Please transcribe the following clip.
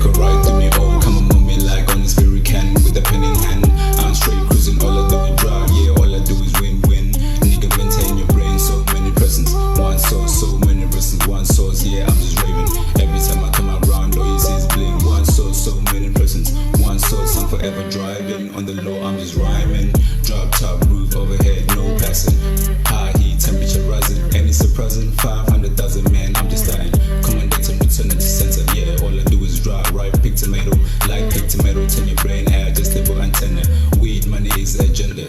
a ride to me, oh, come and move me like on this very can, with a pen in hand. I'm straight cruising, all I do is drive, yeah, all I do is win-win. Nigga, maintain your brain, so many presents, one source, so many presents, one source, yeah, I'm just raving. Every time I come around, all you see is bling, one source, so many presents, one source, I'm forever driving. On the low, I'm just rhyming. Drop top, roof overhead, no passing. High heat, temperature rising, and it's surprising. 500,000, man, I'm just dying. Commandating, returning to center, yeah, all I do is drive, right, pick tomato, like pick tomato, turn your brain, air, just stable antenna. Weed, money is agenda.